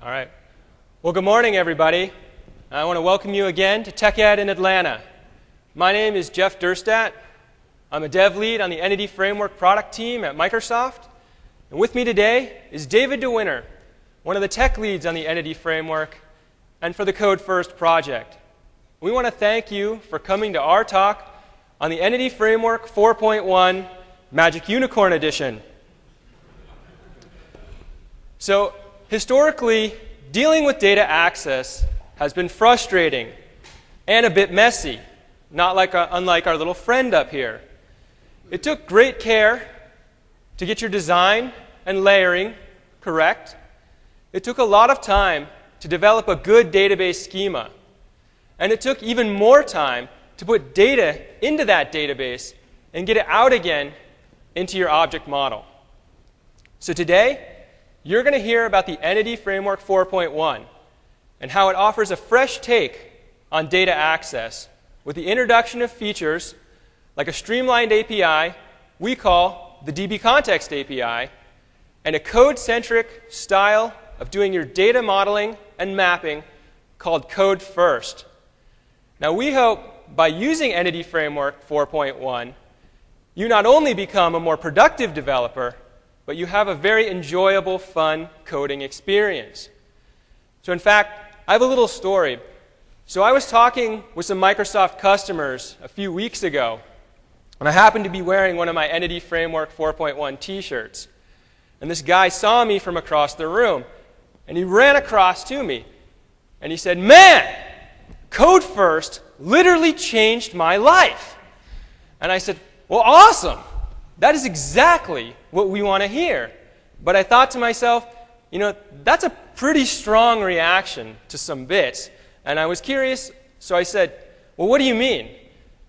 All right. Well, good morning, everybody. I want to welcome you again to TechEd in Atlanta. My name is Jeff Durstadt. I'm a dev lead on the Entity Framework product team at Microsoft. And with me today is David DeWinter, one of the tech leads on the Entity Framework and for the Code First project. We want to thank you for coming to our talk on the Entity Framework 4.1 Magic Unicorn Edition. So, historically, dealing with data access has been frustrating and a bit messy, unlike our little friend up here. It took great care to get your design and layering correct. It took a lot of time to develop a good database schema. And it took even more time to put data into that database and get it out again into your object model. So today, you're going to hear about the Entity Framework 4.1 and how it offers a fresh take on data access with the introduction of features like a streamlined API we call the DB Context API and a code-centric style of doing your data modeling and mapping called Code First. Now, we hope by using Entity Framework 4.1, you not only become a more productive developer, but you have a very enjoyable, fun coding experience. So in fact, I have a little story. So I was talking with some Microsoft customers a few weeks ago, and I happened to be wearing one of my Entity Framework 4.1 t-shirts. And this guy saw me from across the room, and he ran across to me, and he said, "Man, Code First literally changed my life." And I said, "Well, awesome. That is exactly what we want to hear." But I thought to myself, that's a pretty strong reaction to some bits. And I was curious, so I said, "Well, what do you mean?"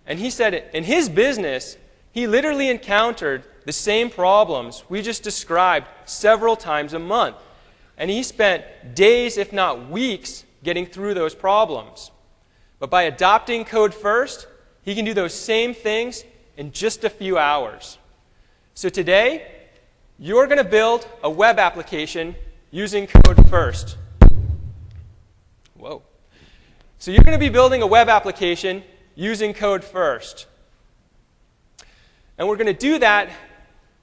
And he said in his business, he literally encountered the same problems we just described several times a month. And he spent days, if not weeks, getting through those problems. But by adopting Code First, he can do those same things in just a few hours. So today, you're going to build a web application using Code First. Whoa. So you're going to be building a web application using Code First. And we're going to do that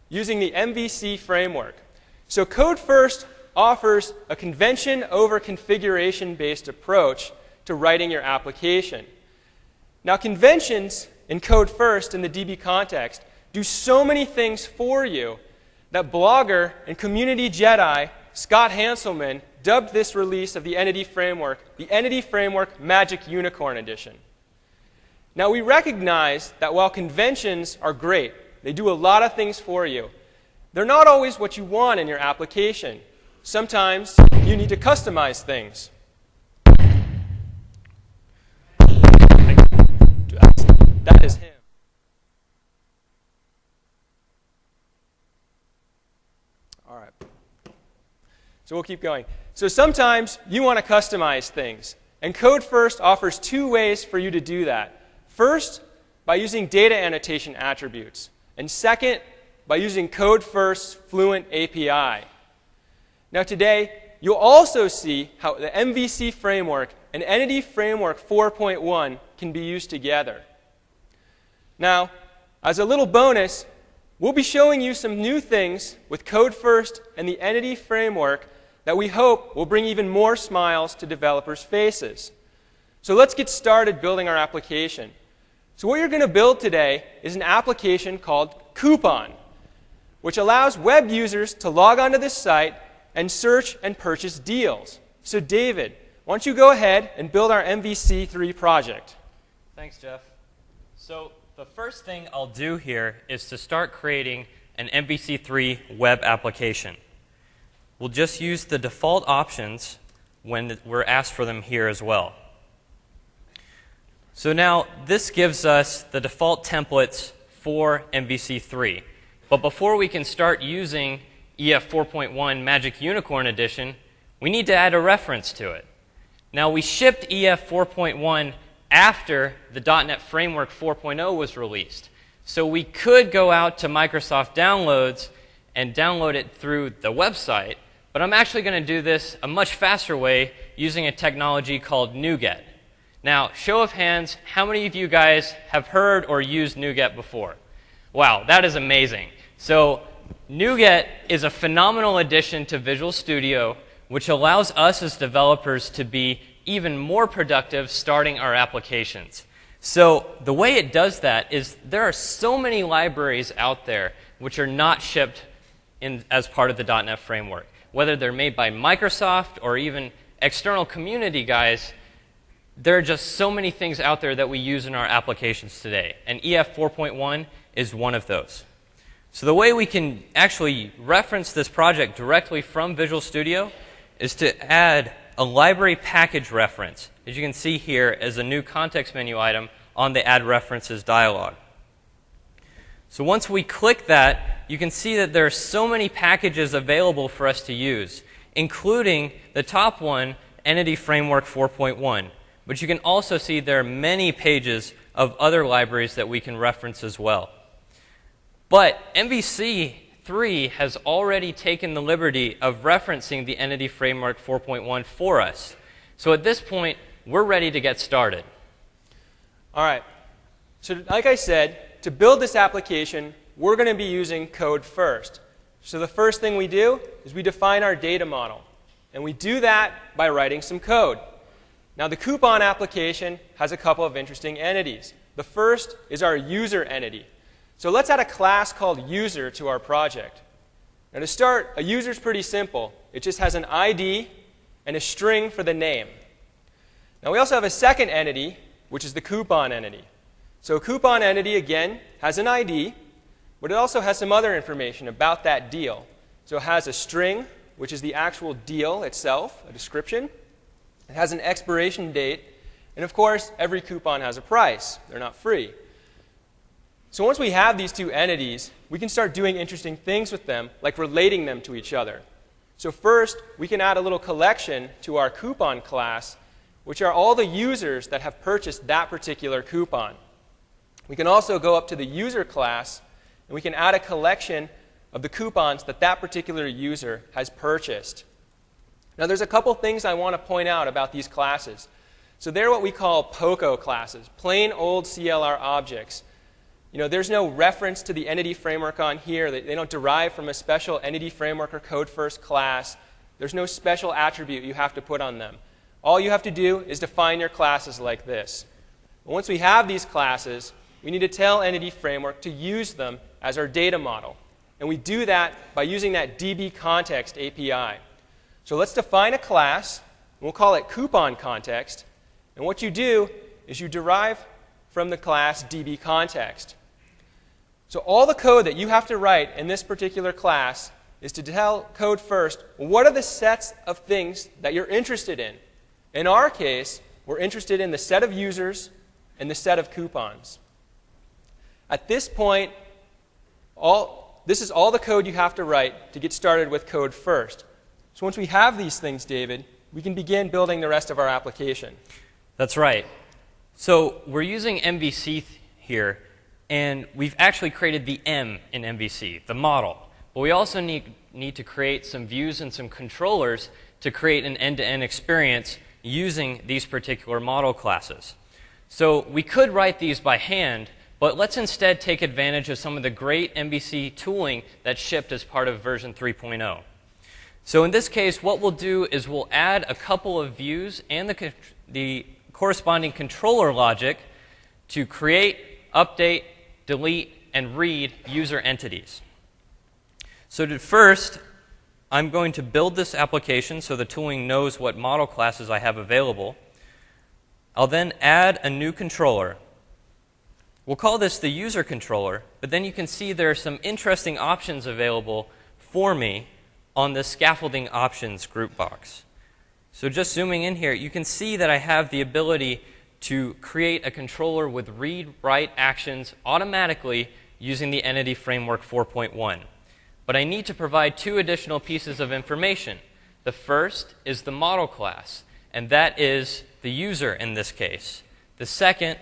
using the MVC framework. So Code First offers a convention over configuration-based approach to writing your application. Now, conventions in Code First in the DB context do so many things for you that blogger and community Jedi Scott Hanselman dubbed this release of the Entity Framework the Entity Framework Magic Unicorn Edition. Now, we recognize that while conventions are great, they do a lot of things for you, they're not always what you want in your application. Sometimes you need to customize things. That is him. All right. So we'll keep going. So sometimes you want to customize things. And Code First offers two ways for you to do that. First, by using data annotation attributes. And second, by using Code First's Fluent API. Now today, you'll also see how the MVC framework and Entity Framework 4.1 can be used together. Now, as a little bonus, we'll be showing you some new things with Code First and the Entity Framework that we hope will bring even more smiles to developers' faces. So let's get started building our application. So what you're going to build today is an application called Coupon, which allows web users to log onto this site and search and purchase deals. So David, why don't you go ahead and build our MVC3 project? Thanks, Jeff. So the first thing I'll do here is to start creating an MVC3 web application. We'll just use the default options when we're asked for them here as well. So now this gives us the default templates for MVC3. But before we can start using EF 4.1 Magic Unicorn Edition, we need to add a reference to it. Now, we shipped EF 4.1 after the .NET Framework 4.0 was released. So we could go out to Microsoft Downloads and download it through the website, but I'm actually going to do this a much faster way using a technology called NuGet. Now, show of hands, how many of you guys have heard or used NuGet before? Wow, that is amazing. So NuGet is a phenomenal addition to Visual Studio, which allows us as developers to be even more productive starting our applications. So the way it does that is there are so many libraries out there which are not shipped as part of the .NET framework. Whether they're made by Microsoft or even external community guys, there are just so many things out there that we use in our applications today. And EF 4.1 is one of those. So the way we can actually reference this project directly from Visual Studio is to add a library package reference, as you can see here, as a new context menu item on the Add References dialog. So once we click that, you can see that there are so many packages available for us to use, including the top one, Entity Framework 4.1. But you can also see there are many pages of other libraries that we can reference as well. But MVC 3 has already taken the liberty of referencing the Entity Framework 4.1 for us. So at this point, we're ready to get started. All right. So like I said, to build this application, we're going to be using code first. So the first thing we do is we define our data model. And we do that by writing some code. Now, the coupon application has a couple of interesting entities. The first is our user entity. So let's add a class called user to our project. Now to start, a user is pretty simple. It just has an ID and a string for the name. Now we also have a second entity, which is the coupon entity. So a coupon entity, again, has an ID, but it also has some other information about that deal. So it has a string, which is the actual deal itself, a description. It has an expiration date. And of course, every coupon has a price. They're not free. So once we have these two entities, we can start doing interesting things with them, like relating them to each other. So first, we can add a little collection to our coupon class, which are all the users that have purchased that particular coupon. We can also go up to the user class, and we can add a collection of the coupons that that particular user has purchased. Now, there's a couple things I want to point out about these classes. So they're what we call POCO classes, plain old CLR objects. You know, there's no reference to the entity framework on here. They don't derive from a special entity framework or code first class. There's no special attribute you have to put on them. All you have to do is define your classes like this. Once we have these classes, we need to tell entity framework to use them as our data model. And we do that by using that DB context API. So let's define a class. And we'll call it coupon context. And what you do is you derive from the class DB context. So all the code that you have to write in this particular class is to tell code first, what are the sets of things that you're interested in? In our case, we're interested in the set of users and the set of coupons. At this point, this is all the code you have to write to get started with code first. So once we have these things, David, we can begin building the rest of our application. That's right. So we're using MVC here, and we've actually created the M in MVC, the model. But we also need to create some views and some controllers to create an end-to-end experience using these particular model classes. So we could write these by hand, but let's instead take advantage of some of the great MVC tooling that's shipped as part of version 3.0. So in this case, what we'll do is we'll add a couple of views and the corresponding controller logic to create, update, delete, and read user entities. So first, I'm going to build this application so the tooling knows what model classes I have available. I'll then add a new controller. We'll call this the user controller, but then you can see there are some interesting options available for me on the scaffolding options group box. So just zooming in here, you can see that I have the ability to create a controller with read-write actions automatically using the Entity Framework 4.1. But I need to provide two additional pieces of information. The first is the model class, and that is the user in this case. The second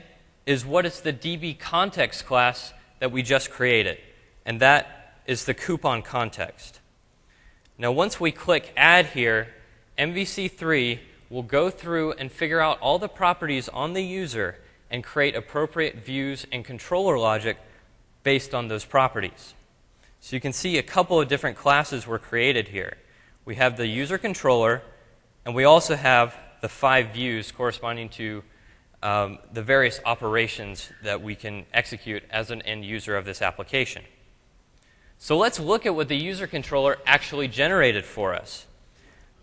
is what is the DB context class that we just created, and that is the coupon context. Now, once we click Add here, MVC3 will go through and figure out all the properties on the user and create appropriate views and controller logic based on those properties. So you can see a couple of different classes were created here. We have the user controller, and we also have the 5 views corresponding to the various operations that we can execute as an end user of this application. So let's look at what the user controller actually generated for us.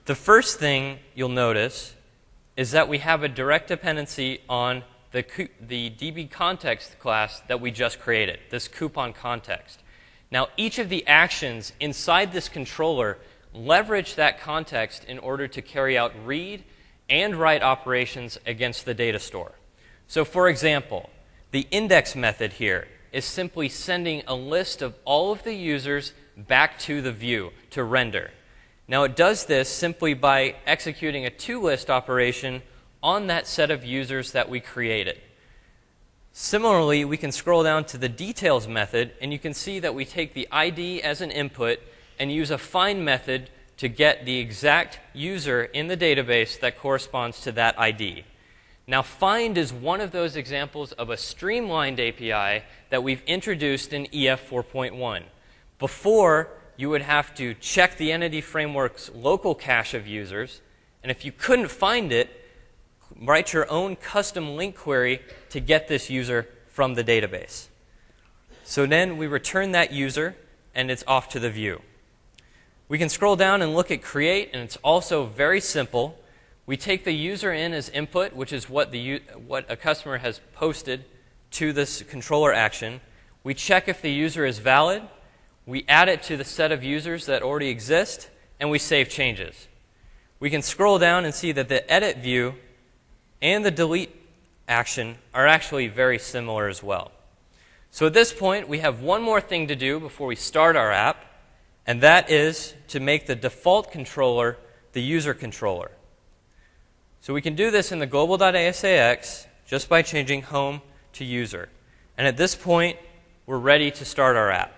The first thing you'll notice is that we have a direct dependency on the DB context class that we just created, this coupon context. Now, each of the actions inside this controller leverage that context in order to carry out read and write operations against the data store. So, for example, the index method here is simply sending a list of all of the users back to the view to render. Now, it does this simply by executing a toList operation on that set of users that we created. Similarly, we can scroll down to the details method, and you can see that we take the ID as an input and use a find method to get the exact user in the database that corresponds to that ID. Now, find is one of those examples of a streamlined API that we've introduced in EF 4.1. Before, you would have to check the Entity Framework's local cache of users, and if you couldn't find it, write your own custom link query to get this user from the database. So then we return that user, and it's off to the view. We can scroll down and look at create, and it's also very simple. We take the user in as input, which is what a customer has posted to this controller action. We check if the user is valid. We add it to the set of users that already exist, and we save changes. We can scroll down and see that the edit view and the delete action are actually very similar as well. So at this point, we have one more thing to do before we start our app, and that is to make the default controller the user controller. So we can do this in the global.asax just by changing home to user. And at this point, we're ready to start our app.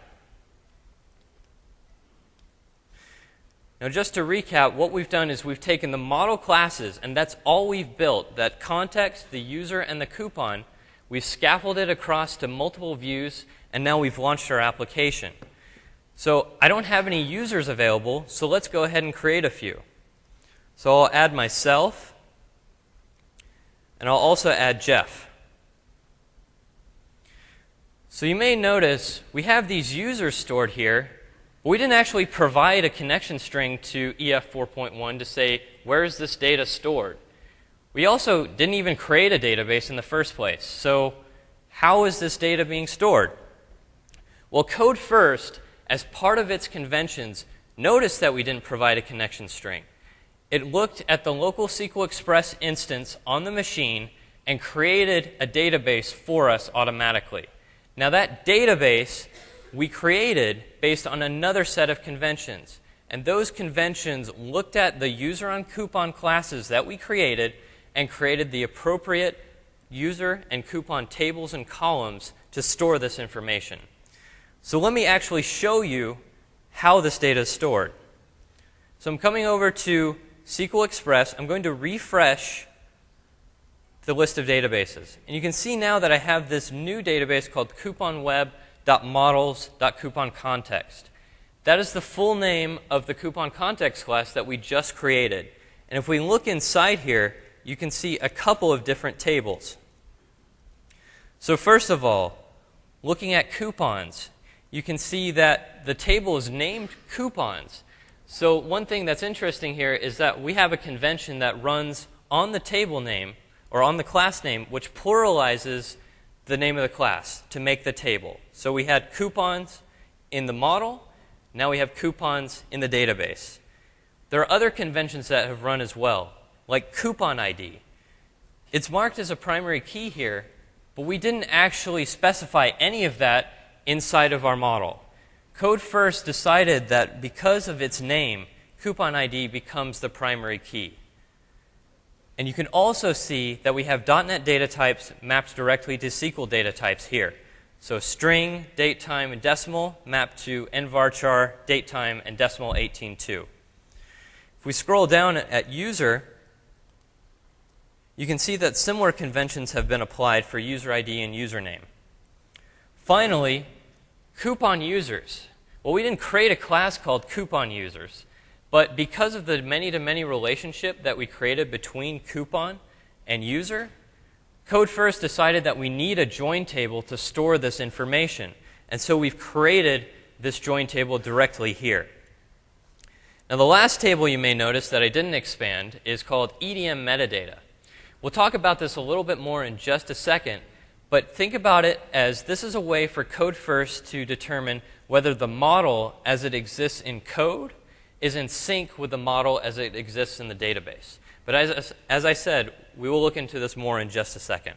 Now, just to recap, what we've done is we've taken the model classes, and that's all we've built, that context, the user, and the coupon. We've scaffolded across to multiple views, and now we've launched our application. So I don't have any users available, so let's go ahead and create a few. So I'll add myself, and I'll also add Jeff. So you may notice we have these users stored here, but we didn't actually provide a connection string to EF 4.1 to say, where is this data stored? We also didn't even create a database in the first place. So how is this data being stored? Well, Code First, as part of its conventions, noticed that we didn't provide a connection string. It looked at the local SQL Express instance on the machine and created a database for us automatically. Now, that database we created based on another set of conventions. And those conventions looked at the user on coupon classes that we created and created the appropriate user and coupon tables and columns to store this information. So let me actually show you how this data is stored. So I'm coming over to SQL Express. I'm going to refresh the list of databases. And you can see now that I have this new database called couponweb.models.couponContext. That is the full name of the coupon context class that we just created. And if we look inside here, you can see a couple of different tables. So first of all, looking at coupons, you can see that the table is named coupons. So one thing that's interesting here is that we have a convention that runs on the table name, or on the class name, which pluralizes the name of the class to make the table. So we had coupons in the model. Now we have coupons in the database. There are other conventions that have run as well, like coupon ID. It's marked as a primary key here, but we didn't actually specify any of that inside of our model. Code First decided that because of its name, coupon ID becomes the primary key. And you can also see that we have .NET data types mapped directly to SQL data types here. So string, date, time, and decimal map to nvarchar, date, time, and decimal 18.2. If we scroll down at user, you can see that similar conventions have been applied for user ID and username. Finally, coupon users. Well, we didn't create a class called coupon users, but because of the many-to-many relationship that we created between coupon and user, CodeFirst decided that we need a join table to store this information. And so we've created this join table directly here. Now, the last table you may notice that I didn't expand is called EDM metadata. We'll talk about this a little bit more in just a second, but think about it as this is a way for CodeFirst to determine whether the model as it exists in code is in sync with the model as it exists in the database. But as I said, we will look into this more in just a second.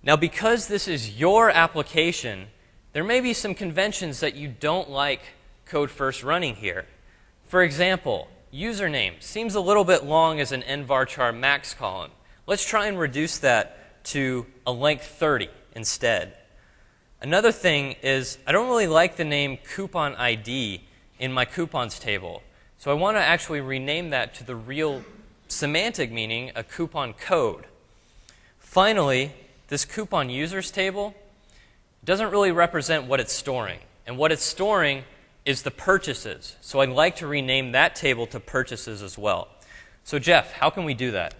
Now, because this is your application, there may be some conventions that you don't like CodeFirst running here. For example, username seems a little bit long as an nvarchar max column. Let's try and reduce that to a length 30 instead. Another thing is I don't really like the name coupon ID in my coupons table. So I want to actually rename that to the real semantic meaning, a coupon code. Finally, this coupon users table doesn't really represent what it's storing. And what it's storing is the purchases. So I'd like to rename that table to purchases as well. So Jeff, how can we do that?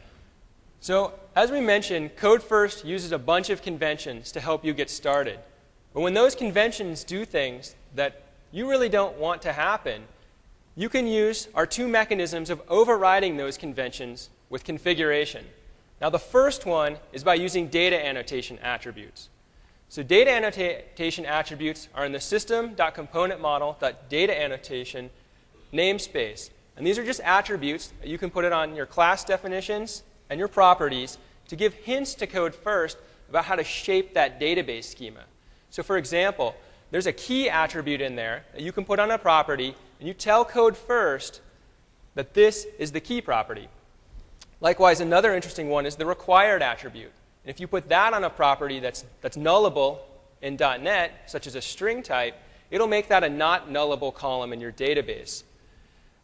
So as we mentioned, CodeFirst uses a bunch of conventions to help you get started. But when those conventions do things that you really don't want to happen, you can use our two mechanisms of overriding those conventions with configuration. Now, the first one is by using data annotation attributes. So data annotation attributes are in the system.componentModel.dataAnnotation namespace. And these are just attributes that you can put it on your class definitions and your properties to give hints to CodeFirst about how to shape that database schema. So for example, there's a key attribute in there that you can put on a property, and you tell CodeFirst that this is the key property. Likewise, another interesting one is the required attribute. And if you put that on a property that's nullable in .NET, such as a string type, it'll make that a not nullable column in your database.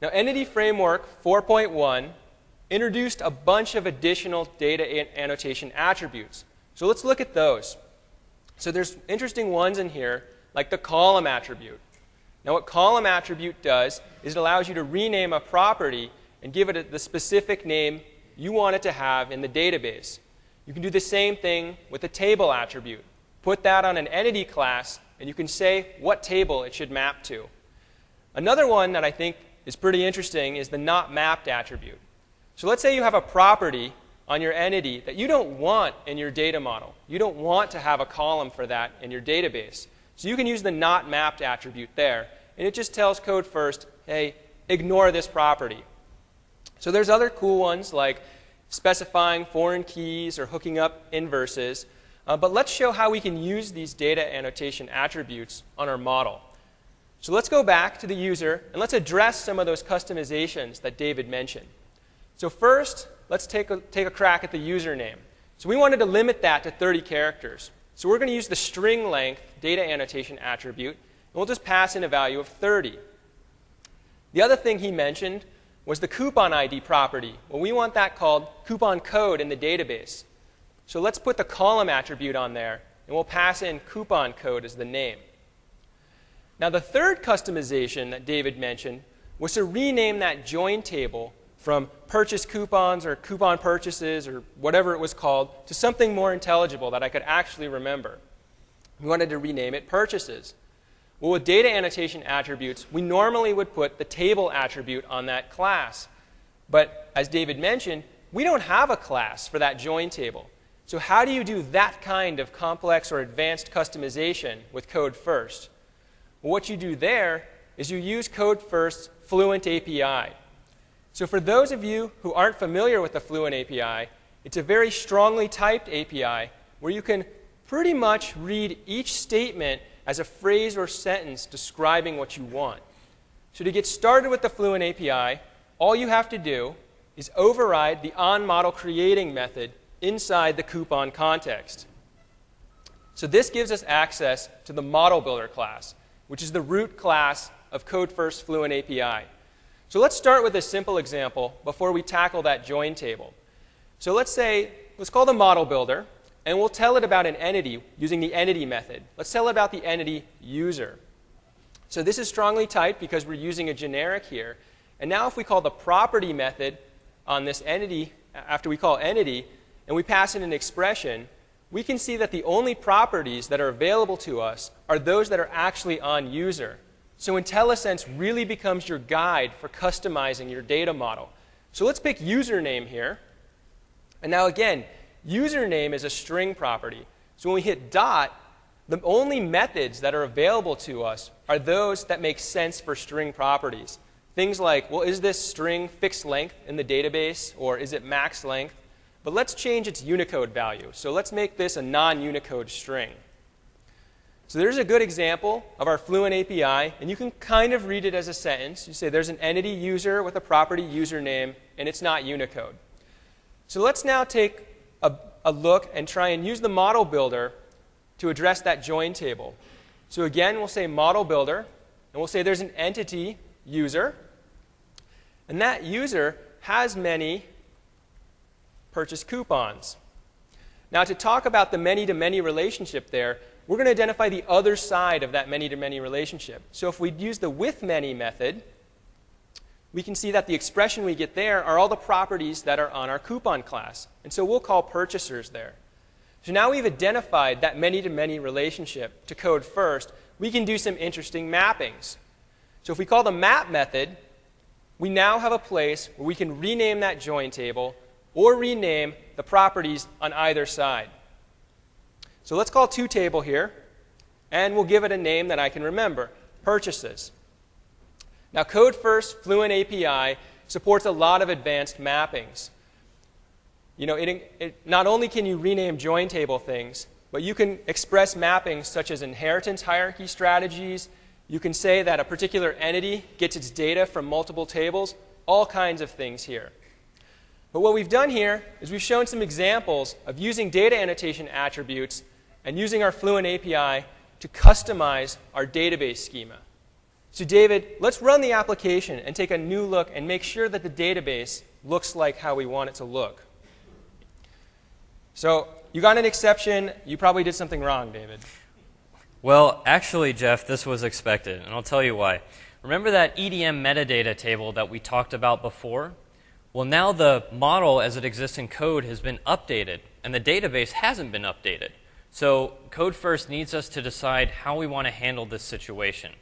Now, Entity Framework 4.1 introduced a bunch of additional data annotation attributes. So let's look at those. So there's interesting ones in here, like the column attribute. Now, what column attribute does is it allows you to rename a property and give it the specific name you want it to have in the database. You can do the same thing with the table attribute. Put that on an entity class, and you can say what table it should map to. Another one that I think is pretty interesting is the not mapped attribute. So let's say you have a property on your entity that you don't want in your data model. You don't want to have a column for that in your database. So you can use the not mapped attribute there. And it just tells CodeFirst, hey, ignore this property. So there's other cool ones like specifying foreign keys or hooking up inverses. But let's show how we can use these data annotation attributes on our model. So let's go back to the user, and let's address some of those customizations that David mentioned. So first, let's take a crack at the username. So we wanted to limit that to 30 characters. So we're going to use the string length data annotation attribute, and we'll just pass in a value of 30. The other thing he mentioned was the coupon ID property. Well, we want that called coupon code in the database. So let's put the column attribute on there, and we'll pass in coupon code as the name. Now, the third customization that David mentioned was to rename that join table from purchase coupons or coupon purchases or whatever it was called to something more intelligible that I could actually remember. We wanted to rename it purchases. Well, with data annotation attributes, we normally would put the table attribute on that class. But as David mentioned, we don't have a class for that join table. So how do you do that kind of complex or advanced customization with CodeFirst? Well, what you do there is you use CodeFirst's Fluent API. So for those of you who aren't familiar with the Fluent API, it's a very strongly typed API where you can pretty much read each statement as a phrase or sentence describing what you want. So to get started with the Fluent API, all you have to do is override the onModelCreating method inside the coupon context. So this gives us access to the model builder class, which is the root class of CodeFirst Fluent API. So let's start with a simple example before we tackle that join table. So let's call the model builder, and we'll tell it about an entity using the entity method. Let's tell it about the entity user. So this is strongly typed because we're using a generic here. And now if we call the property method on this entity, after we call entity, and we pass in an expression, we can see that the only properties that are available to us are those that are actually on user. So IntelliSense really becomes your guide for customizing your data model. So let's pick username here. And now again, username is a string property. So when we hit dot, the only methods that are available to us are those that make sense for string properties. Things like, well, is this string fixed length in the database, or is it max length? But let's change its Unicode value. So let's make this a non-Unicode string. So there's a good example of our Fluent API, and you can kind of read it as a sentence. You say there's an entity user with a property username, and it's not Unicode. So let's now take a look and try and use the model builder to address that join table. So again, we'll say model builder, and we'll say there's an entity user, and that user has many purchase coupons. Now to talk about the many-to-many relationship there, we're going to identify the other side of that many-to-many relationship. So if we use the with many method, we can see that the expression we get there are all the properties that are on our coupon class. And so we'll call purchasers there. So now we've identified that many-to-many relationship to CodeFirst, we can do some interesting mappings. So if we call the map method, we now have a place where we can rename that join table or rename the properties on either side. So let's call toTable here, and we'll give it a name that I can remember, purchases. Now CodeFirst Fluent API supports a lot of advanced mappings. You know, not only can you rename join table things, but you can express mappings such as inheritance hierarchy strategies. You can say that a particular entity gets its data from multiple tables, all kinds of things here. But what we've done here is we've shown some examples of using data annotation attributes and using our Fluent API to customize our database schema. So David, let's run the application and take a new look and make sure that the database looks like how we want it to look. So you got an exception. You probably did something wrong, David. Well, actually, Jeff, this was expected, and I'll tell you why. Remember that EDM metadata table that we talked about before? Well, now the model as it exists in code has been updated, and the database hasn't been updated. So CodeFirst needs us to decide how we want to handle this situation.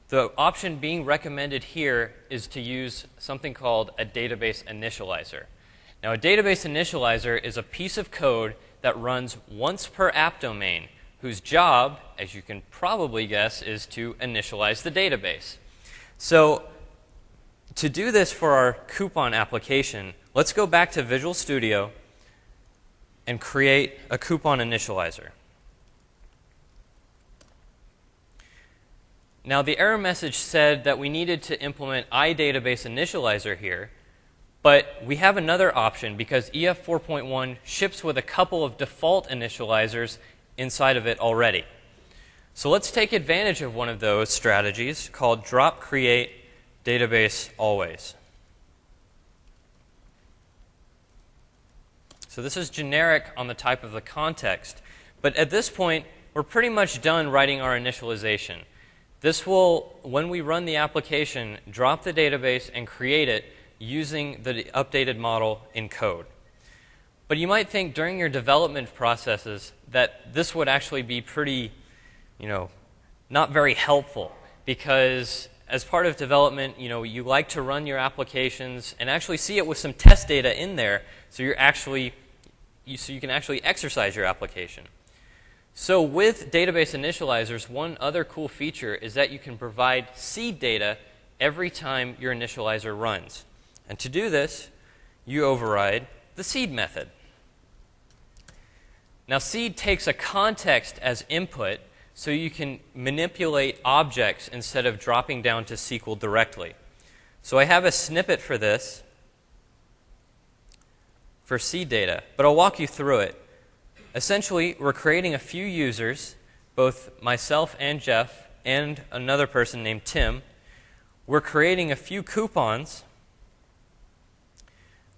The option being recommended here is to use something called a database initializer. Now, a database initializer is a piece of code that runs once per app domain, whose job, as you can probably guess, is to initialize the database. So to do this for our coupon application, let's go back to Visual Studio and create a coupon initializer. Now, the error message said that we needed to implement iDatabase initializer here, but we have another option because EF 4.1 ships with a couple of default initializers inside of it already. So let's take advantage of one of those strategies called drop create database always. So this is generic on the type of the context, but at this point we're pretty much done writing our initialization. This will, when we run the application, drop the database and create it using the updated model in code. But you might think during your development processes that this would actually be pretty, not very helpful, because as part of development, you like to run your applications and actually see it with some test data in there, so you can actually exercise your application. So with database initializers, one other cool feature is that you can provide seed data every time your initializer runs. And to do this, you override the seed method. Now, seed takes a context as input, so you can manipulate objects instead of dropping down to SQL directly. So I have a snippet for this, for seed data, but I'll walk you through it. essentially, we're creating a few users, both myself and Jeff, and another person named Tim. We're creating a few coupons.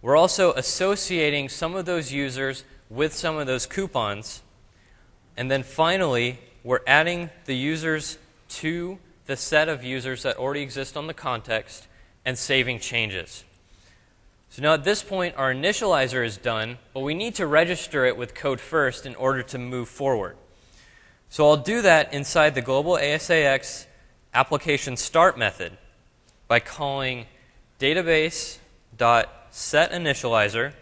We're also associating some of those users with some of those coupons. And then finally, we're adding the users to the set of users that already exist on the context and saving changes. So now at this point, our initializer is done, but we need to register it with code first in order to move forward. So I'll do that inside the global ASAX application start method by calling database.setInitializer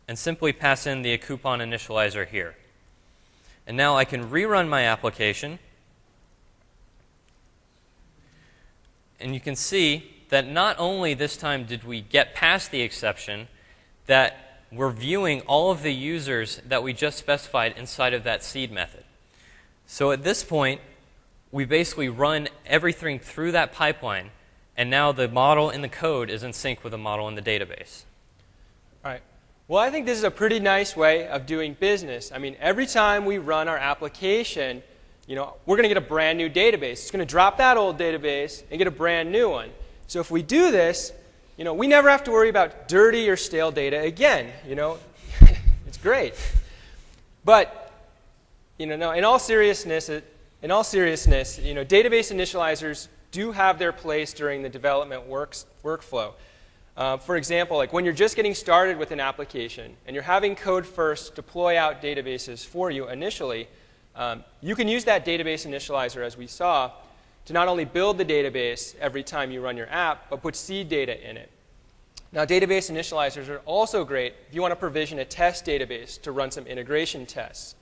and simply pass in the coupon initializer here. And now I can rerun my application. And you can see that not only this time did we get past the exception, that we're viewing all of the users that we just specified inside of that seed method. So at this point, we basically run everything through that pipeline, and now the model in the code is in sync with the model in the database. All right. Well, I think this is a pretty nice way of doing business. I mean, every time we run our application, we're going to get a brand new database. It's going to drop that old database and get a brand new one. So if we do this, we never have to worry about dirty or stale data again. It's great. But no, in all seriousness, database initializers do have their place during the development workflow. For example, like when you're just getting started with an application and you're having code first deploy out databases for you initially, you can use that database initializer, as we saw, to not only build the database every time you run your app, but put seed data in it. Now, database initializers are also great if you want to provision a test database to run some integration tests.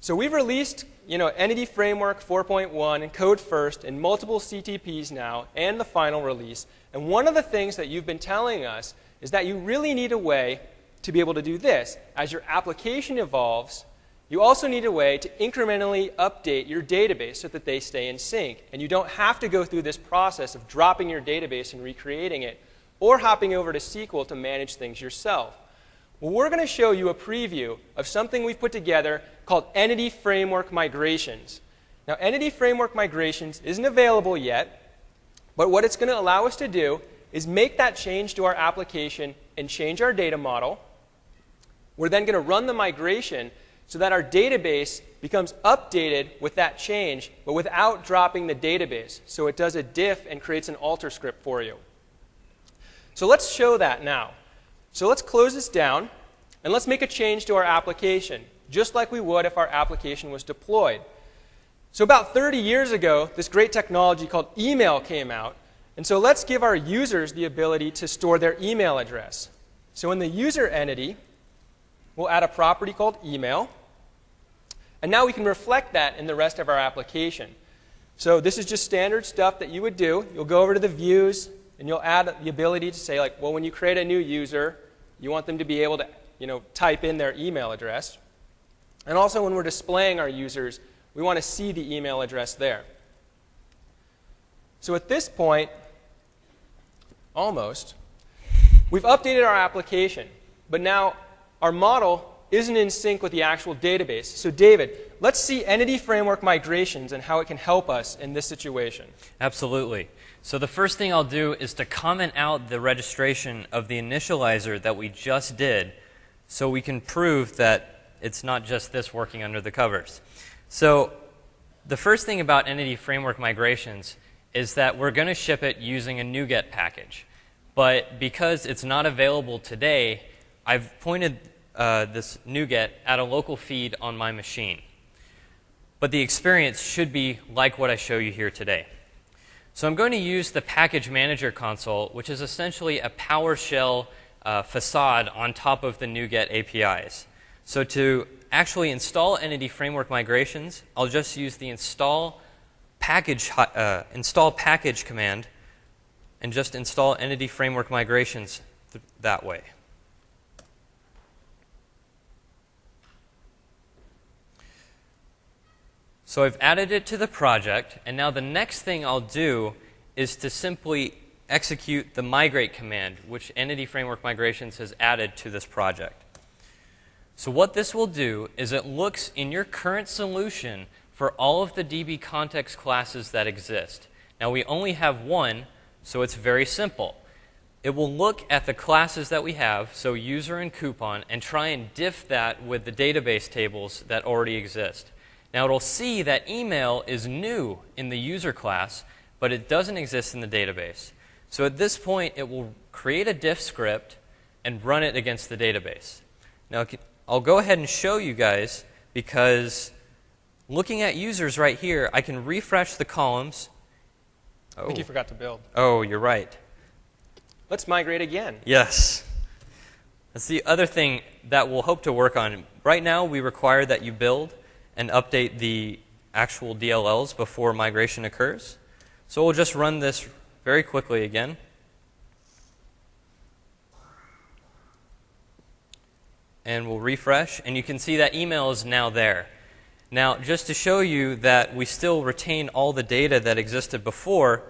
So we've released Entity Framework 4.1 and Code First in multiple CTPs now and the final release. And one of the things that you've been telling us is that you really need a way to be able to do this. As your application evolves, you also need a way to incrementally update your database so that they stay in sync. And you don't have to go through this process of dropping your database and recreating it or hopping over to SQL to manage things yourself. Well, we're going to show you a preview of something we've put together called Entity Framework Migrations. Now, Entity Framework Migrations isn't available yet, but what it's going to allow us to do is make that change to our application and change our data model. We're then going to run the migration so that our database becomes updated with that change, but without dropping the database. So it does a diff and creates an alter script for you. So let's show that now. So let's close this down, and let's make a change to our application, just like we would if our application was deployed. So about 30 years ago, this great technology called email came out. And so let's give our users the ability to store their email address. So in the user entity, we'll add a property called email. And now we can reflect that in the rest of our application. So this is just standard stuff that you would do. You'll go over to the views, and you'll add the ability to say, like, well, when you create a new user, you want them to be able to type in their email address. And also when we're displaying our users, we want to see the email address there. So at this point, almost, we've updated our application. But now our model isn't in sync with the actual database. So David, let's see Entity Framework Migrations and how it can help us in this situation. Absolutely. So the first thing I'll do is to comment out the registration of the initializer that we just did so we can prove that it's not just this working under the covers. So the first thing about Entity Framework Migrations is that we're going to ship it using a NuGet package. But because it's not available today, I've pointed this NuGet at a local feed on my machine. But the experience should be like what I show you here today. So I'm going to use the Package Manager console, which is essentially a PowerShell facade on top of the NuGet APIs. So to actually install Entity Framework Migrations, I'll just use the install package command and just install Entity Framework Migrations that way. So I've added it to the project, and now the next thing I'll do is to simply execute the migrate command, which Entity Framework Migrations has added to this project. So what this will do is it looks in your current solution for all of the DB context classes that exist. Now we only have one, so it's very simple. It will look at the classes that we have, so user and coupon, and try and diff that with the database tables that already exist. Now it'll see that email is new in the user class, but it doesn't exist in the database. So at this point, it will create a diff script and run it against the database. Now I'll go ahead and show you guys, because looking at users right here, I can refresh the columns. I think you forgot to build. Oh, you're right. Let's migrate again. Yes. That's the other thing that we'll hope to work on. Right now, we require that you build and update the actual DLLs before migration occurs. So we'll just run this very quickly again. And we'll refresh, and you can see that email is now there. Now, just to show you that we still retain all the data that existed before,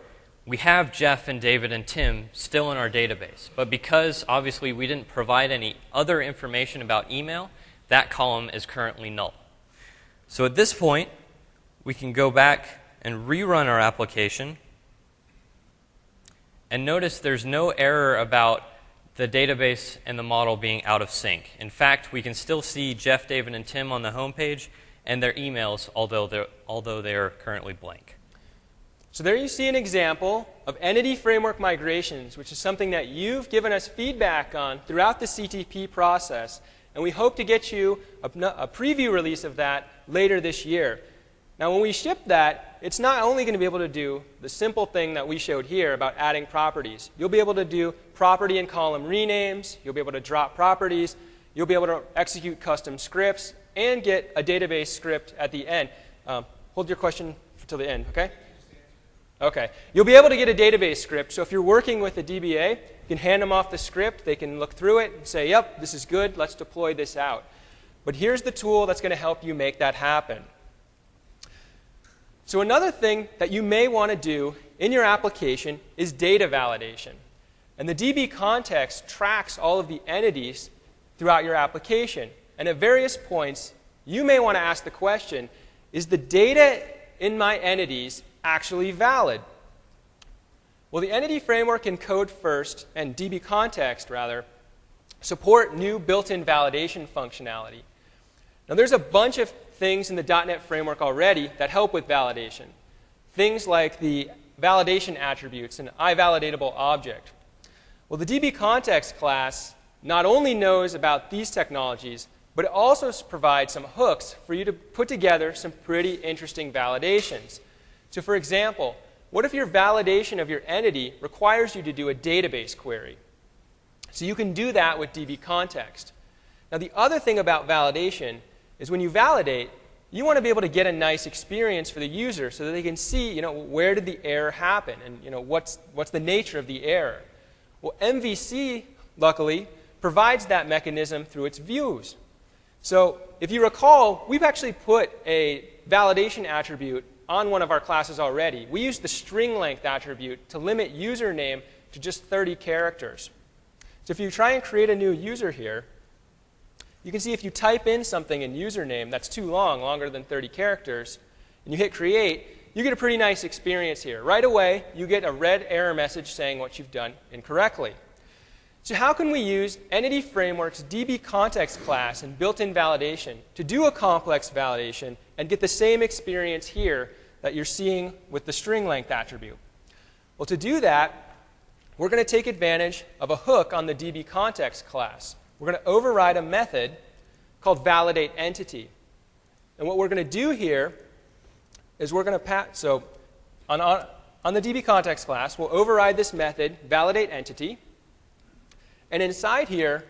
we have Jeff and David and Tim still in our database. But because, obviously, we didn't provide any other information about email, that column is currently null. So at this point, we can go back and rerun our application. And notice there's no error about the database and the model being out of sync. In fact, we can still see Jeff, David, and Tim on the home page and their emails, although they are currently blank. So there you see an example of entity framework migrations, which is something that you've given us feedback on throughout the CTP process. And we hope to get you a preview release of that later this year. Now, when we ship that, it's not only going to be able to do the simple thing that we showed here about adding properties. You'll be able to do property and column renames. You'll be able to drop properties. You'll be able to execute custom scripts and get a database script at the end. Hold your question till the end, okay? Okay. You'll be able to get a database script. So if you're working with a DBA, you can hand them off the script. They can look through it and say, yep, this is good. Let's deploy this out. But here's the tool that's going to help you make that happen. So another thing that you may want to do in your application is data validation. And the DB context tracks all of the entities throughout your application. And at various points, you may want to ask the question, is the data in my entities actually valid? Well, the Entity Framework and Code First, and DB Context, rather, support new built-in validation functionality. Now, there's a bunch of things in the .NET Framework already that help with validation. Things like the validation attributes and iValidatable object. Well, the DB Context class not only knows about these technologies, but it also provides some hooks for you to put together some pretty interesting validations. So for example, what if your validation of your entity requires you to do a database query? So you can do that with DB Context. Now the other thing about validation is when you validate, you want to be able to get a nice experience for the user so that they can see, where did the error happen and, what's the nature of the error. Well, MVC, luckily, provides that mechanism through its views. So if you recall, we've actually put a validation attribute on one of our classes already. We use the string length attribute to limit username to just 30 characters. So if you try and create a new user here, you can see if you type in something in username that's too long, longer than 30 characters, and you hit create, you get a pretty nice experience here. Right away, you get a red error message saying what you've done incorrectly. So how can we use Entity Framework's DB Context class and built-in validation to do a complex validation and get the same experience here that you're seeing with the string length attribute? Well, to do that, we're going to take advantage of a hook on the DB Context class. We're going to override a method called validateEntity. And what we're going to do here is we're going to so on the DB Context class, we'll override this method, validateEntity. And inside here,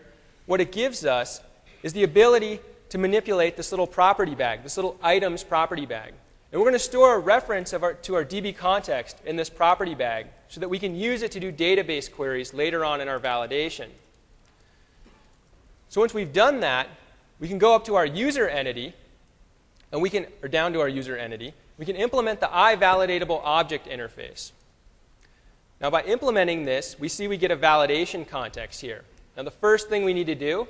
what it gives us is the ability to manipulate this little property bag, this little items property bag. And we're going to store a reference to our DB context in this property bag so that we can use it to do database queries later on in our validation. So once we've done that, we can go up to our user entity, and or down to our user entity. We can implement the iValidatable object interface. Now, by implementing this, we see we get a validation context here. Now, the first thing we need to do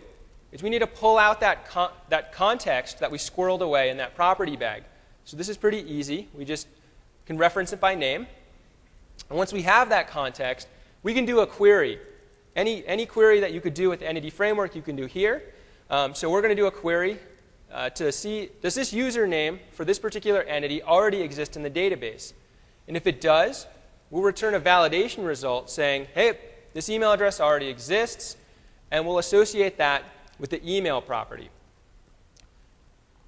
is we need to pull out that context that we squirreled away in that property bag. So this is pretty easy. We just can reference it by name. And once we have that context, we can do a query. Any query that you could do with the Entity Framework, you can do here. So we're going to do a query to see, does this username for this particular entity already exist in the database? And if it does, we'll return a validation result saying, hey, this email address already exists, and we'll associate that with the email property.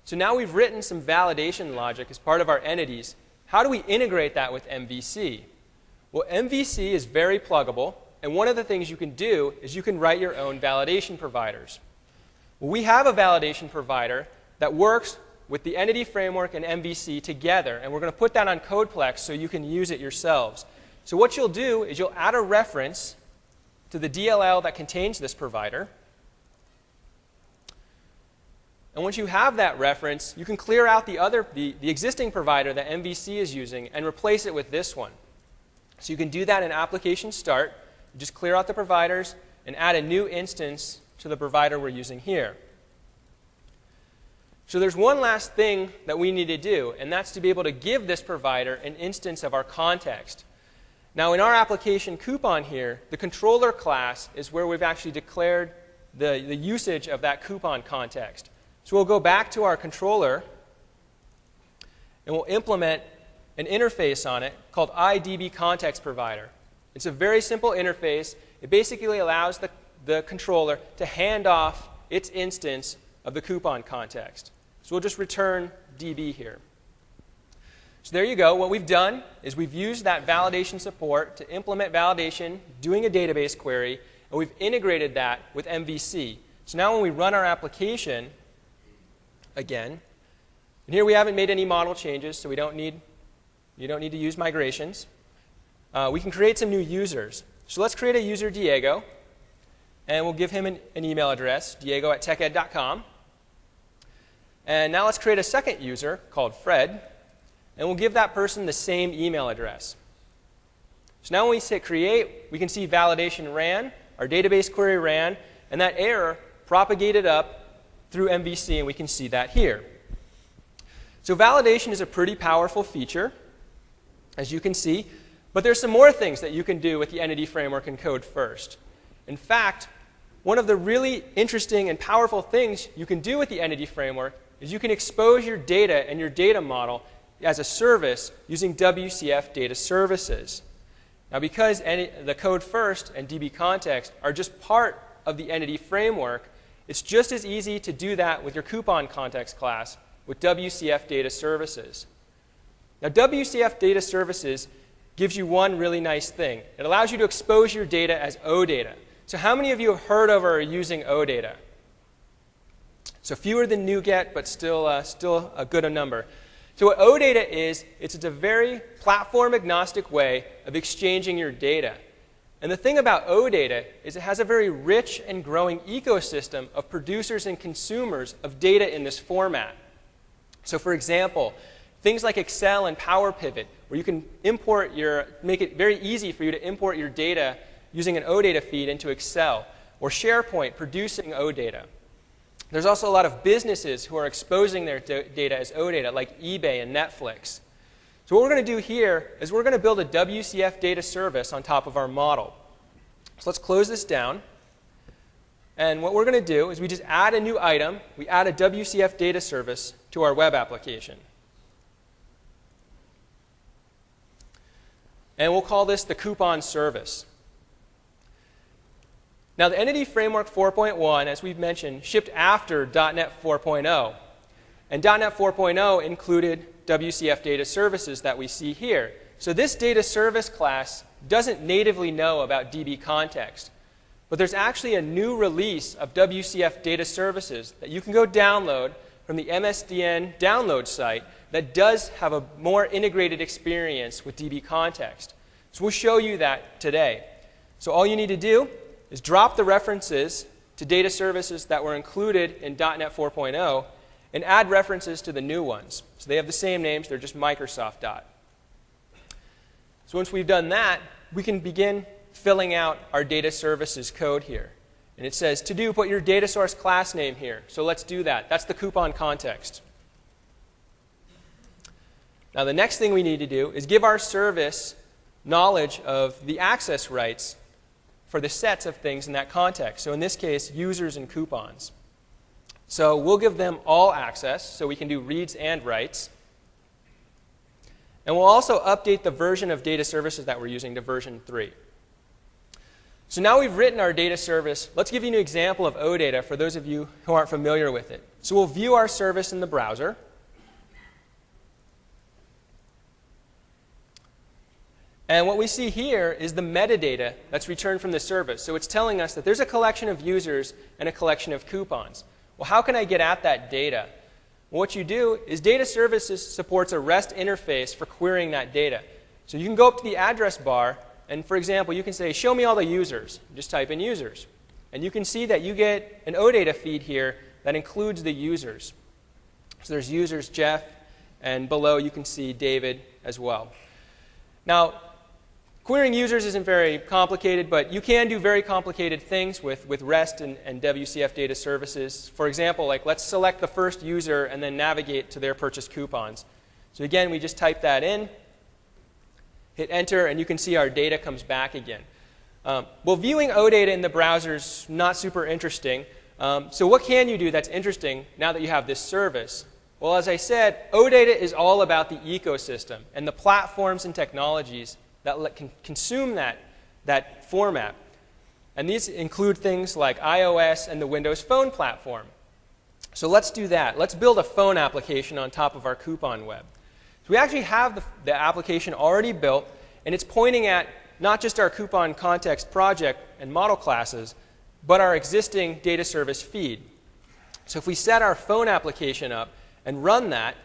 So now we've written some validation logic as part of our entities. How do we integrate that with MVC? Well, MVC is very pluggable, and one of the things you can do is you can write your own validation providers. Well, we have a validation provider that works with the Entity Framework and MVC together, and we're going to put that on CodePlex so you can use it yourselves. So what you'll do is you'll add a reference to the DLL that contains this provider. And once you have that reference, you can clear out the existing provider that MVC is using and replace it with this one. So you can do that in Application Start. You just clear out the providers and add a new instance to the provider we're using here. So there's one last thing that we need to do, and that's to be able to give this provider an instance of our context. Now in our application coupon here, the controller class is where we've actually declared the usage of that coupon context. So we'll go back to our controller, and we'll implement an interface on it called IDB Context Provider. It's a very simple interface. It basically allows the controller to hand off its instance of the coupon context. So we'll just return DB here. So there you go. What we've done is we've used that validation support to implement validation, doing a database query, and we've integrated that with MVC. So now when we run our application again, and here we haven't made any model changes, so you don't need to use migrations. We can create some new users. So let's create a user Diego, and we'll give him an email address, diego@teched.com. And now let's create a second user called Fred, and we'll give that person the same email address. So now when we hit create, we can see validation ran, our database query ran, and that error propagated up through MVC, and we can see that here. So validation is a pretty powerful feature, as you can see, but there's some more things that you can do with the Entity Framework and Code First. In fact, one of the really interesting and powerful things you can do with the Entity Framework is you can expose your data and your data model as a service using WCF data services. Now, because the Code First and DB Context are just part of the Entity Framework, it's just as easy to do that with your coupon context class with WCF data services. Now, WCF data services gives you one really nice thing. It allows you to expose your data as OData. So how many of you have heard of or are using OData? So fewer than NuGet, but still a good number. So what OData is, it's a very platform-agnostic way of exchanging your data. And the thing about OData is it has a very rich and growing ecosystem of producers and consumers of data in this format. So for example, things like Excel and Power Pivot, where you can make it very easy for you to import your data using an OData feed into Excel, or SharePoint producing OData. There's also a lot of businesses who are exposing their data as OData, like eBay and Netflix. So what we're going to do here is we're going to build a WCF data service on top of our model. So let's close this down. And what we're going to do is we just add a new item. We add a WCF data service to our web application. And we'll call this the coupon service. Now, the Entity Framework 4.1, as we've mentioned, shipped after .NET 4.0. And .NET 4.0 included WCF data services that we see here. So this data service class doesn't natively know about DB context. But there's actually a new release of WCF data services that you can go download from the MSDN download site that does have a more integrated experience with DB context. So we'll show you that today. So all you need to do is drop the references to data services that were included in .NET 4.0 and add references to the new ones. So they have the same names, they're just Microsoft dot. So once we've done that, we can begin filling out our data services code here. And it says, to do, put your data source class name here. So let's do that. That's the coupon context. Now the next thing we need to do is give our service knowledge of the access rights for the sets of things in that context. So in this case, users and coupons. So we'll give them all access, so we can do reads and writes. And we'll also update the version of data services that we're using to version 3. So now we've written our data service. Let's give you an example of OData for those of you who aren't familiar with it. So we'll view our service in the browser. And what we see here is the metadata that's returned from the service. So it's telling us that there's a collection of users and a collection of coupons. Well, how can I get at that data? Well, what you do is data services supports a REST interface for querying that data. So you can go up to the address bar, and for example, you can say, show me all the users. Just type in users. And you can see that you get an OData feed here that includes the users. So there's users, Jeff, and below you can see David as well. Now, querying users isn't very complicated, but you can do very complicated things with REST and WCF data services. For example, like let's select the first user and then navigate to their purchased coupons. So again, we just type that in, hit enter, and you can see our data comes back again. Well, viewing OData in the browser is not super interesting. So what can you do that's interesting now that you have this service? Well, as I said, OData is all about the ecosystem and the platforms and technologies that can consume that format. And these include things like iOS and the Windows Phone platform. So let's do that. Let's build a phone application on top of our coupon web. So we actually have the application already built, and it's pointing at not just our coupon context project and model classes, but our existing data service feed. So if we set our phone application up and run that,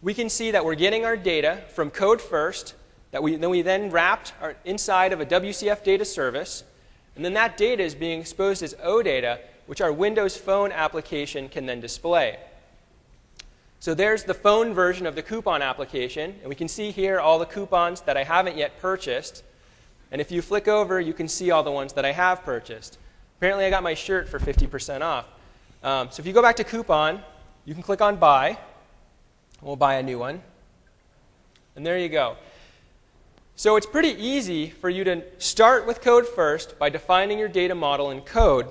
we can see that we're getting our data from code first, that we then wrapped inside of a WCF data service, and then that data is being exposed as OData, which our Windows Phone application can then display. So there's the phone version of the coupon application, and we can see here all the coupons that I haven't yet purchased. And if you flick over, you can see all the ones that I have purchased. Apparently, I got my shirt for 50% off. So if you go back to coupon, you can click on buy. We'll buy a new one. And there you go. So it's pretty easy for you to start with code first by defining your data model in code,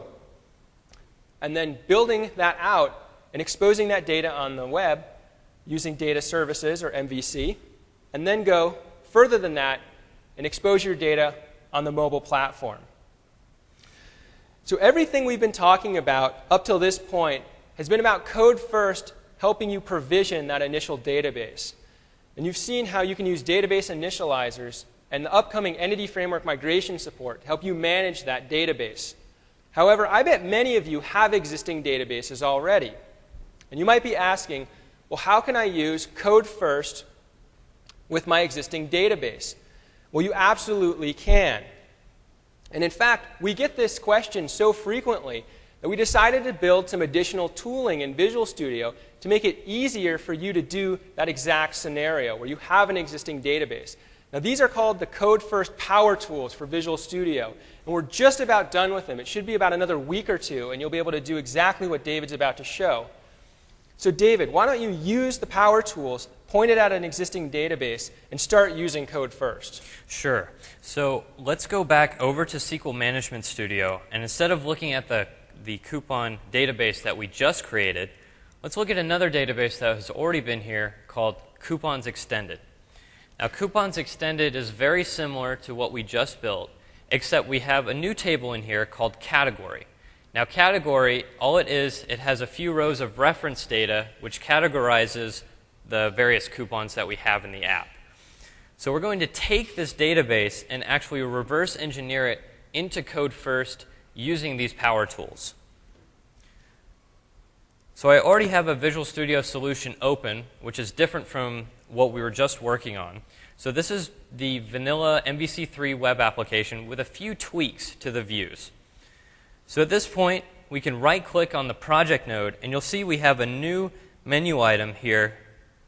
and then building that out and exposing that data on the web using data services or MVC, and then go further than that and expose your data on the mobile platform. So everything we've been talking about up till this point has been about code first helping you provision that initial database. And you've seen how you can use database initializers and the upcoming Entity Framework migration support to help you manage that database. However, I bet many of you have existing databases already. And you might be asking, well, how can I use code first with my existing database? Well, you absolutely can. And in fact, we get this question so frequently that we decided to build some additional tooling in Visual Studio to make it easier for you to do that exact scenario where you have an existing database. Now, these are called the Code First Power Tools for Visual Studio, and we're just about done with them. It should be about another week or two, and you'll be able to do exactly what David's about to show. So David, why don't you use the power tools, point it at an existing database, and start using code first? Sure. So let's go back over to SQL Management Studio, and instead of looking at the coupon database that we just created, let's look at another database that has already been here called Coupons Extended. Now, Coupons Extended is very similar to what we just built, except we have a new table in here called Category. Now, Category, all it is, it has a few rows of reference data which categorizes the various coupons that we have in the app. So we're going to take this database and actually reverse engineer it into code first using these power tools. So I already have a Visual Studio solution open, which is different from what we were just working on. So this is the vanilla MVC3 web application with a few tweaks to the views. So at this point, we can right-click on the project node, and you'll see we have a new menu item here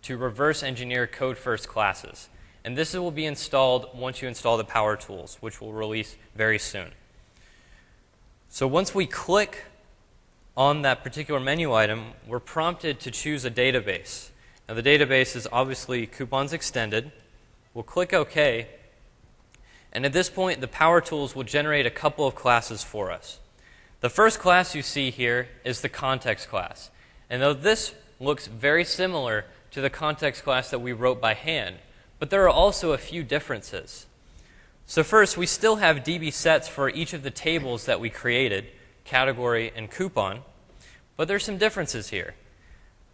to reverse engineer code first classes. And this will be installed once you install the power tools, which we'll release very soon. So once we click on that particular menu item, we're prompted to choose a database. Now the database is obviously Coupons Extended. We'll click OK, and at this point the Power Tools will generate a couple of classes for us. The first class you see here is the context class. And though this looks very similar to the context class that we wrote by hand, but there are also a few differences. So first, we still have DB sets for each of the tables that we created, category and coupon, but there's some differences here.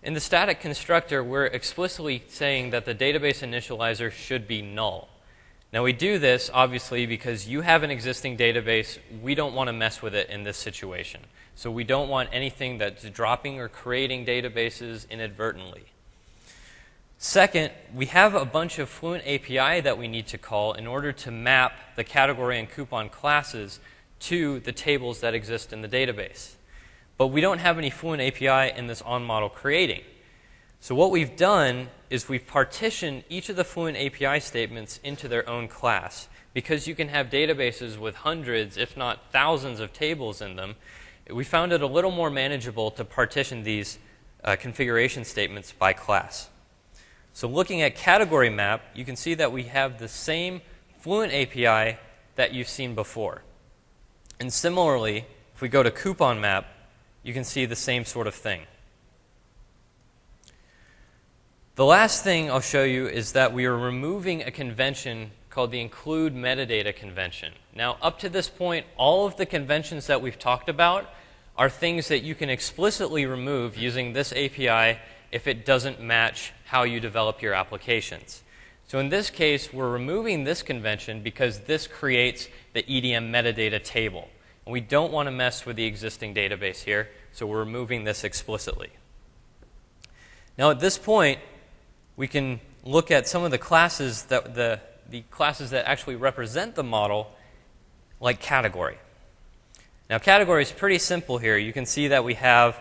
In the static constructor, we're explicitly saying that the database initializer should be null. Now we do this, obviously, because you have an existing database. We don't want to mess with it in this situation. So we don't want anything that's dropping or creating databases inadvertently. Second, we have a bunch of Fluent API that we need to call in order to map the category and coupon classes to the tables that exist in the database. But we don't have any Fluent API in this on-model creating. So what we've done is we've partitioned each of the Fluent API statements into their own class. Because you can have databases with hundreds, if not thousands of tables in them, we found it a little more manageable to partition these configuration statements by class. So looking at category map, you can see that we have the same Fluent API that you've seen before. And similarly, if we go to coupon map, you can see the same sort of thing. The last thing I'll show you is that we are removing a convention called the include metadata convention. Now, up to this point, all of the conventions that we've talked about are things that you can explicitly remove using this API if it doesn't match how you develop your applications. So in this case, we're removing this convention because this creates the EDM metadata table. And we don't want to mess with the existing database here, so we're removing this explicitly. Now at this point, we can look at some of the classes that the classes that actually represent the model, like category. Now category is pretty simple here. You can see that we have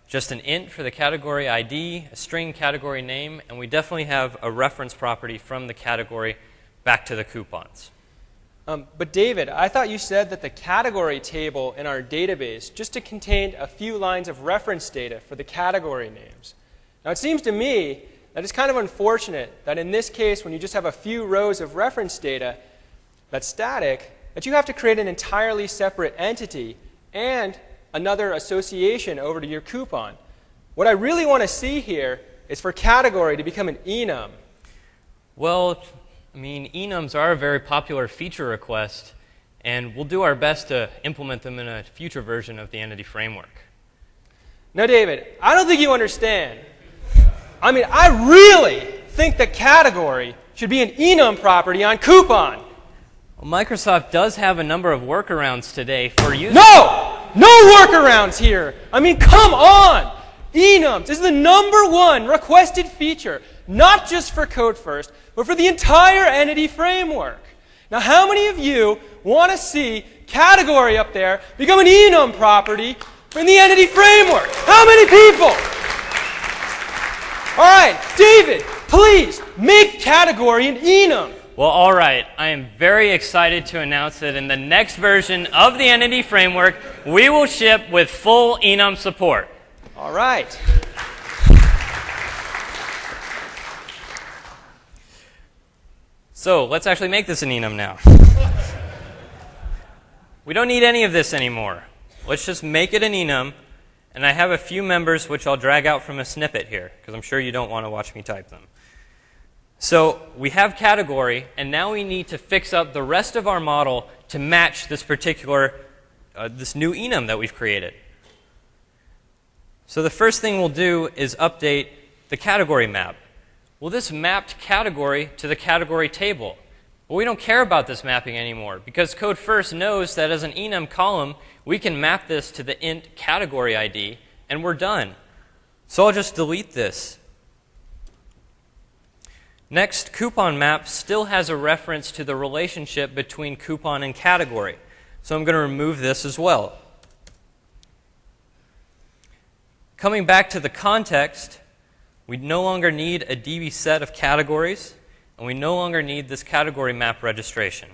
just an int for the category ID, a string category name, and we definitely have a reference property from the category back to the coupons. But David, I thought you said that the category table in our database just contained a few lines of reference data for the category names. Now it seems to me that it's kind of unfortunate that in this case, when you just have a few rows of reference data that's static, that you have to create an entirely separate entity and another association over to your coupon. What I really want to see here is for category to become an enum. Well, I mean, enums are a very popular feature request, and we'll do our best to implement them in a future version of the Entity Framework. Now, David, I don't think you understand. I mean, I really think that category should be an enum property on coupon. Well, Microsoft does have a number of workarounds today for using... No workarounds here. I mean, come on. Enums is the #1 requested feature, not just for CodeFirst, but for the entire Entity Framework. Now, how many of you want to see category up there become an enum property in the Entity Framework? How many people? All right, David, please make category an enum. Well, all right. I am very excited to announce that in the next version of the Entity Framework, we will ship with full enum support. All right. So let's actually make this an enum now. We don't need any of this anymore. Let's just make it an enum. And I have a few members which I'll drag out from a snippet here, because I'm sure you don't want to watch me type them. So we have category, and now we need to fix up the rest of our model to match this particular, this new enum that we've created. So the first thing we'll do is update the category map. Well, this mapped category to the category table. Well, we don't care about this mapping anymore, because CodeFirst knows that as an enum column, we can map this to the int category ID, and we're done. So I'll just delete this. Next, coupon map still has a reference to the relationship between coupon and category. So I'm going to remove this as well. Coming back to the context, we no longer need a DB set of categories, and we no longer need this category map registration.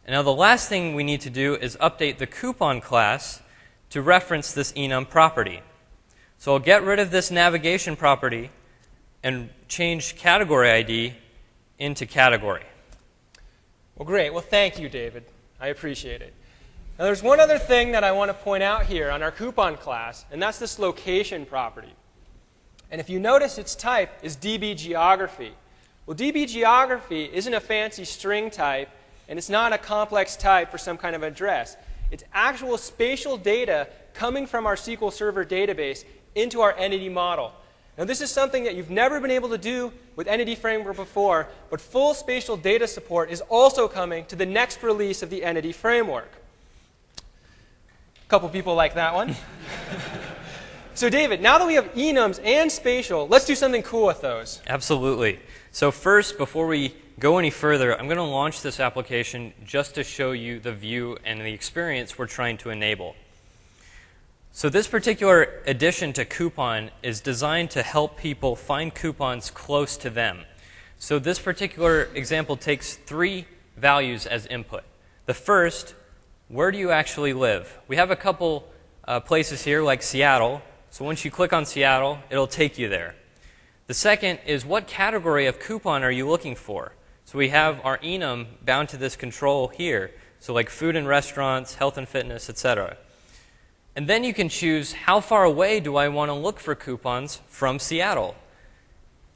And now the last thing we need to do is update the coupon class to reference this enum property. So I'll get rid of this navigation property and change category ID into category. Well, great. Well, thank you, David. I appreciate it. Now, there's one other thing that I want to point out here on our coupon class, and that's this location property. And if you notice, its type is dbGeography. Well, dbGeography isn't a fancy string type, and it's not a complex type for some kind of address. It's actual spatial data coming from our SQL Server database into our entity model. Now, this is something that you've never been able to do with Entity Framework before, but full spatial data support is also coming to the next release of the Entity Framework. A couple people like that one. So, David, now that we have enums and spatial, let's do something cool with those. Absolutely. So first, before we go any further, I'm going to launch this application just to show you the view and the experience we're trying to enable. So this particular addition to Coupon is designed to help people find coupons close to them. So this particular example takes 3 values as input. The first, where do you actually live? We have a couple places here like Seattle. So once you click on Seattle, it'll take you there. The second is, what category of coupon are you looking for? So we have our enum bound to this control here. So like food and restaurants, health and fitness, etc. And then you can choose, how far away do I want to look for coupons from Seattle?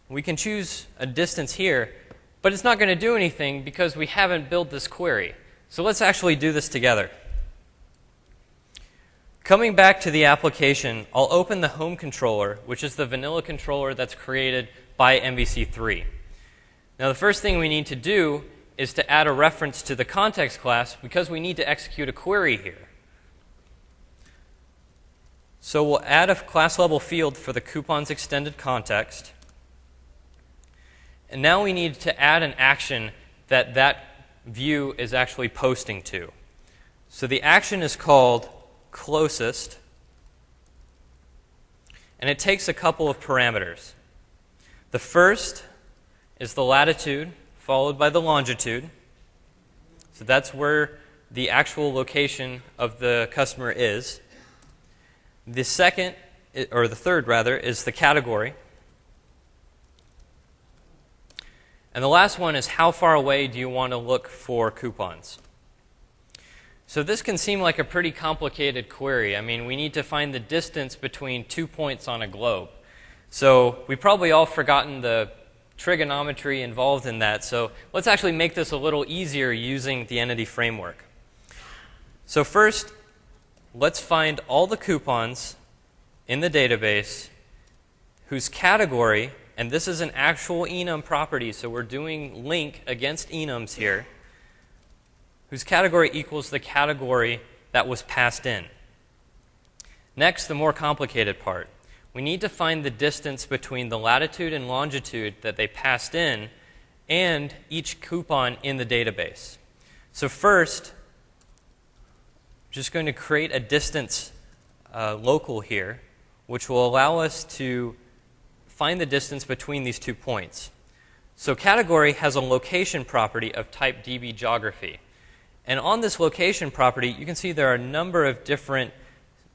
We can choose a distance here, but it's not going to do anything because we haven't built this query. So let's actually do this together. Coming back to the application, I'll open the home controller, which is the vanilla controller that's created by MVC3. Now the first thing we need to do is to add a reference to the context class because we need to execute a query here. So we'll add a class level field for the coupon's extended context. And now we need to add an action that view is actually posting to. So the action is called closest, and it takes a couple of parameters. The first is the latitude, followed by the longitude. So that's where the actual location of the customer is. The second, or the third rather, is the category. And the last one is, how far away do you want to look for coupons? So this can seem like a pretty complicated query. I mean, we need to find the distance between 2 points on a globe. So we've probably all forgotten the trigonometry involved in that. So let's actually make this a little easier using the Entity Framework. So first, let's find all the coupons in the database whose category, and this is an actual enum property, so we're doing link against enums here, whose category equals the category that was passed in. Next, the more complicated part. We need to find the distance between the latitude and longitude that they passed in and each coupon in the database. So first, just going to create a distance local here, which will allow us to find the distance between these 2 points. So category has a location property of type dbGeography. And on this location property, you can see there are a number of different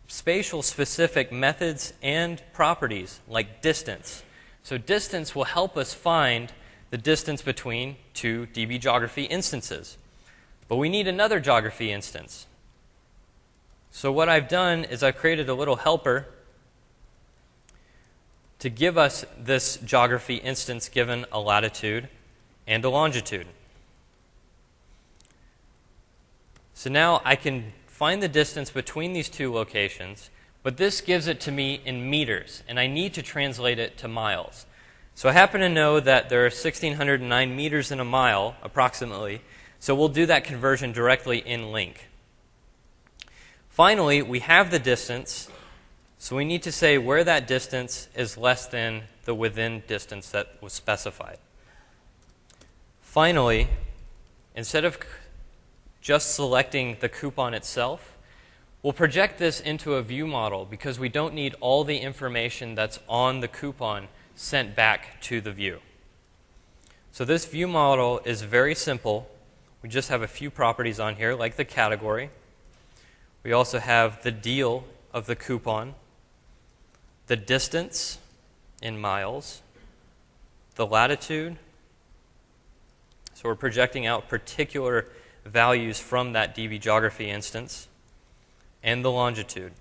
spatial specific methods and properties like distance. So distance will help us find the distance between 2 dbGeography instances. But we need another geography instance. So what I've done is I've created a little helper to give us this geography instance given a latitude and a longitude. So now I can find the distance between these 2 locations, but this gives it to me in meters, and I need to translate it to miles. So I happen to know that there are 1,609 meters in a mile, approximately, so we'll do that conversion directly in LINQ. Finally, we have the distance, so we need to say where that distance is less than the within distance that was specified. Finally, instead of just selecting the coupon itself, we'll project this into a view model because we don't need all the information that's on the coupon sent back to the view. So this view model is very simple. we just have a few properties on here, like the category. We also have the deal of the coupon, the distance in miles, the latitude. So we're projecting out particular values from that DB geography instance, and the longitude.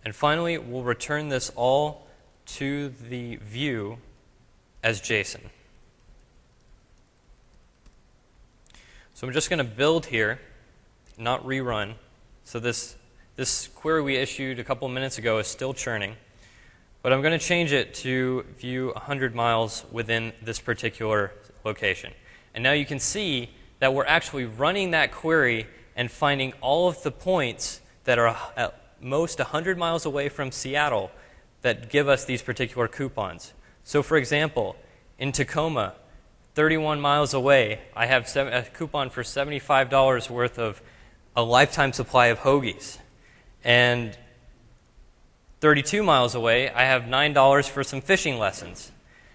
And finally, we'll return this all to the view as JSON. So I'm just going to build here, not rerun. So this query we issued a couple minutes ago is still churning. But I'm going to change it to view 100 miles within this particular location. And now you can see that we're actually running that query and finding all of the points that are at most 100 miles away from Seattle that give us these particular coupons. So for example, in Tacoma, 31 miles away, I have a coupon for $75 worth of a lifetime supply of hoagies. And 32 miles away, I have $9 for some fishing lessons.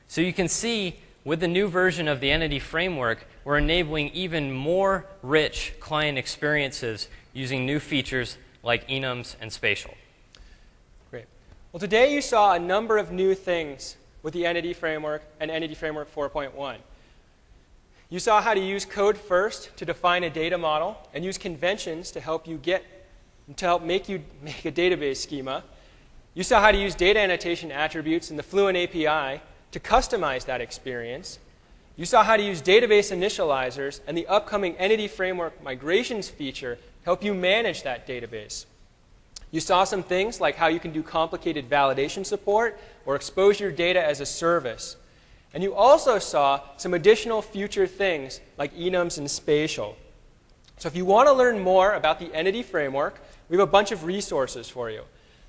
So you can see, with the new version of the Entity Framework, we're enabling even more rich client experiences using new features like enums and spatial. Great. Well, today you saw a number of new things with the Entity Framework and Entity Framework 4.1. You saw how to use code first to define a data model and use conventions to help make a database schema. You saw how to use data annotation attributes in the Fluent API to customize that experience. You saw how to use database initializers and the upcoming Entity Framework migrations feature to help you manage that database. You saw some things like how you can do complicated validation support or expose your data as a service. And you also saw some additional future things like enums and spatial. So if you want to learn more about the Entity Framework, we have a bunch of resources for you.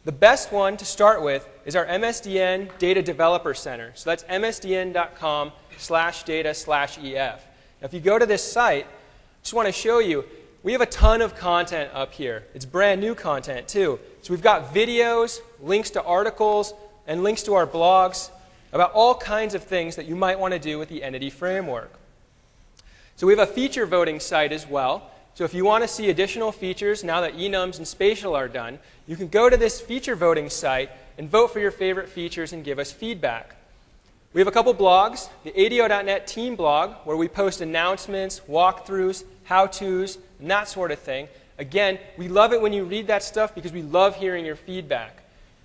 The best one to start with is our MSDN Data Developer Center. So that's msdn.com/data/ef. Now if you go to this site, I just want to show you, we have a ton of content up here. It's brand new content too. So we've got videos, links to articles, and links to our blogs about all kinds of things that you might want to do with the Entity Framework. So we have a feature voting site as well. So if you want to see additional features now that enums and spatial are done, you can go to this feature voting site and vote for your favorite features and give us feedback. We have a couple blogs, the ADO.NET team blog, where we post announcements, walkthroughs, how-tos, and that sort of thing. Again, we love it when you read that stuff because we love hearing your feedback.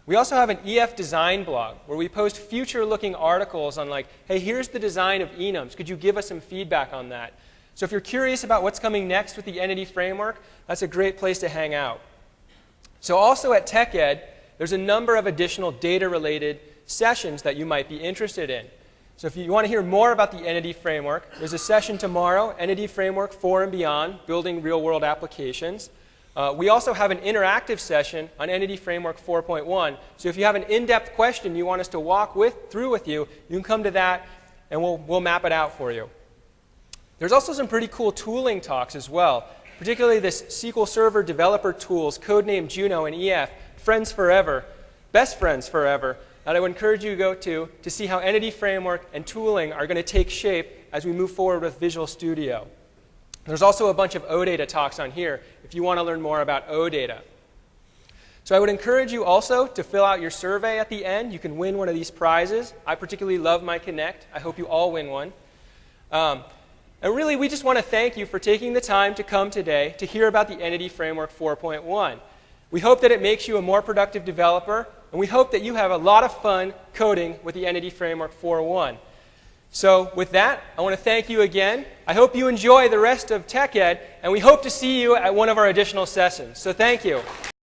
We also have an EF design blog where we post future-looking articles on like, hey, here's the design of enums. Could you give us some feedback on that? So if you're curious about what's coming next with the Entity Framework, that's a great place to hang out. So also at TechEd, there's a number of additional data-related sessions that you might be interested in. So if you want to hear more about the Entity Framework, there's a session tomorrow, Entity Framework 4 and beyond, building real-world applications. We also have an interactive session on Entity Framework 4.1. So if you have an in-depth question you want us to walk through with you, you can come to that and we'll map it out for you. There's also some pretty cool tooling talks as well, particularly this SQL Server developer tools, codenamed Juno and EF, Friends Forever, Best Friends Forever, that I would encourage you to go to see how Entity Framework and tooling are going to take shape as we move forward with Visual Studio. There's also a bunch of OData talks on here if you want to learn more about OData. So I would encourage you also to fill out your survey at the end. You can win one of these prizes. I particularly love my Connect. I hope you all win one. And really, we just want to thank you for taking the time to come today to hear about the Entity Framework 4.1. We hope that it makes you a more productive developer, and we hope that you have a lot of fun coding with the Entity Framework 4.1. So with that, I want to thank you again. I hope you enjoy the rest of TechEd, and we hope to see you at one of our additional sessions. So thank you.